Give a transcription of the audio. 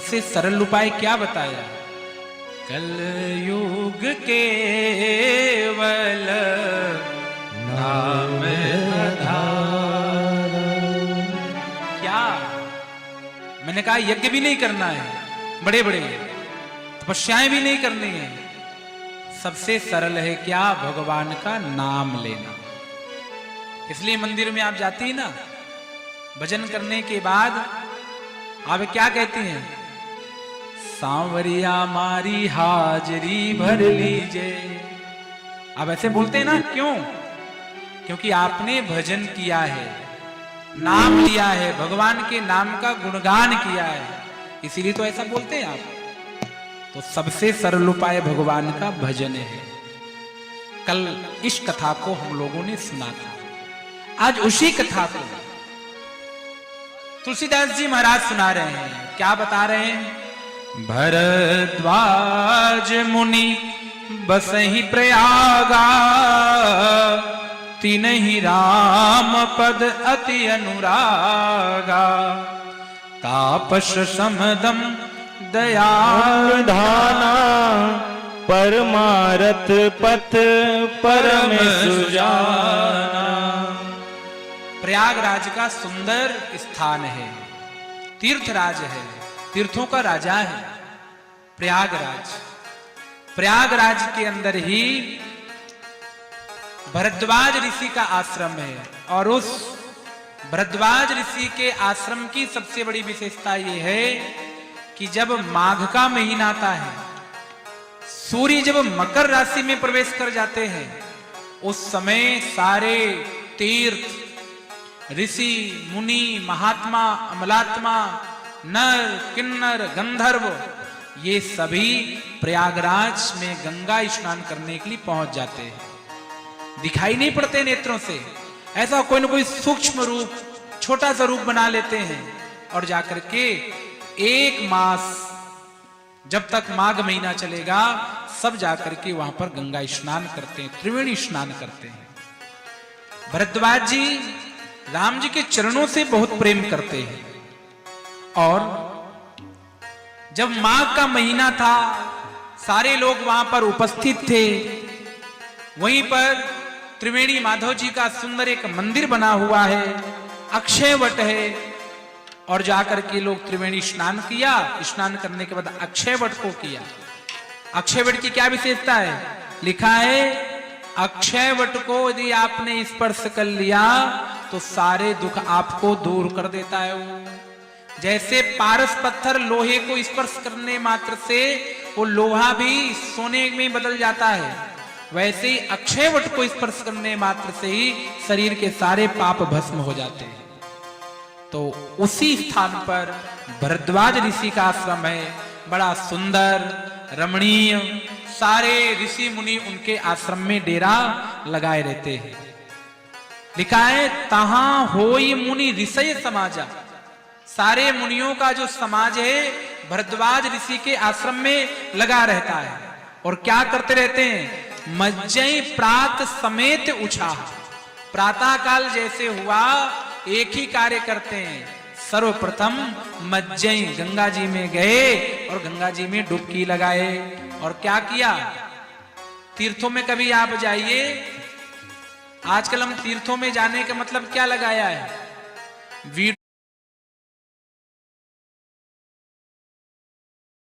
सबसे सरल उपाय क्या बताया? कलयुग केवल नाम आधार। क्या मैंने कहा? यज्ञ भी नहीं करना है, बड़े बड़े तपस्याएं भी नहीं करनी है, सबसे सरल है क्या? भगवान का नाम लेना। इसलिए मंदिर में आप जाती है ना, भजन करने के बाद आप क्या कहती हैं? सांवरिया मारी हाजरी भर लीजिए। आप ऐसे बोलते हैं ना, क्यों? क्योंकि आपने भजन किया है, नाम लिया है, भगवान के नाम का गुणगान किया है, इसीलिए तो ऐसा बोलते हैं आप। तो सबसे सरल उपाय भगवान का भजन है। कल इस कथा को हम लोगों ने सुना था, आज उसी कथा को तुलसीदास जी महाराज सुना रहे हैं। क्या बता रहे हैं? भरद्वाज मुनि बसहि प्रयागा, तिनहि राम पद अति अनुरागा, तापस समदम दया धाना, परमारथ पथ परम सुजाना। प्रयागराज का सुंदर स्थान है, तीर्थराज है, तीर्थों का राजा है प्रयागराज। प्रयागराज के अंदर ही भरद्वाज ऋषि का आश्रम है, और उस भरद्वाज ऋषि के आश्रम की सबसे बड़ी विशेषता यह है कि जब माघ का महीना आता है, सूर्य जब मकर राशि में प्रवेश कर जाते हैं, उस समय सारे तीर्थ, ऋषि, मुनि, महात्मा, अमलात्मा, नर, किन्नर, गंधर्व, ये सभी प्रयागराज में गंगा स्नान करने के लिए पहुंच जाते हैं। दिखाई नहीं पड़ते नेत्रों से, ऐसा कोई ना कोई सूक्ष्म रूप, छोटा सा रूप बना लेते हैं, और जाकर के एक मास जब तक माघ महीना चलेगा, सब जाकर के वहां पर गंगा स्नान करते हैं, त्रिवेणी स्नान करते हैं। भरद्वाज जी राम जी के चरणों से बहुत प्रेम करते हैं, और जब माघ का महीना था, सारे लोग वहां पर उपस्थित थे। वहीं पर त्रिवेणी माधव जी का सुंदर एक मंदिर बना हुआ है, अक्षय वट है, और जाकर के लोग त्रिवेणी स्नान किया। स्नान करने के बाद अक्षय वट को किया। अक्षय वट की क्या विशेषता है? लिखा है, अक्षय वट को यदि आपने स्पर्श कर लिया तो सारे दुख आपको दूर कर देता है। वो जैसे पारस पत्थर लोहे को स्पर्श करने मात्र से वो लोहा भी सोने में बदल जाता है, वैसे ही अक्षय वट को स्पर्श करने मात्र से ही शरीर के सारे पाप भस्म हो जाते हैं। तो उसी स्थान पर भरद्वाज ऋषि का आश्रम है, बड़ा सुंदर रमणीय। सारे ऋषि मुनि उनके आश्रम में डेरा लगाए रहते हैं। लिखा है, तहां होई मुनि ऋषय समाजा। सारे मुनियों का जो समाज है भरद्वाज ऋषि के आश्रम में लगा रहता है, और क्या करते रहते हैं? मज्जई प्रात समेत उछा। प्रातः काल जैसे हुआ, एक ही कार्य करते हैं। सर्वप्रथम मज्जई गंगा जी में गए और गंगा जी में डुबकी लगाए। और क्या किया? तीर्थों में कभी आप जाइए, आजकल हम तीर्थों में जाने का मतलब क्या लगाया है?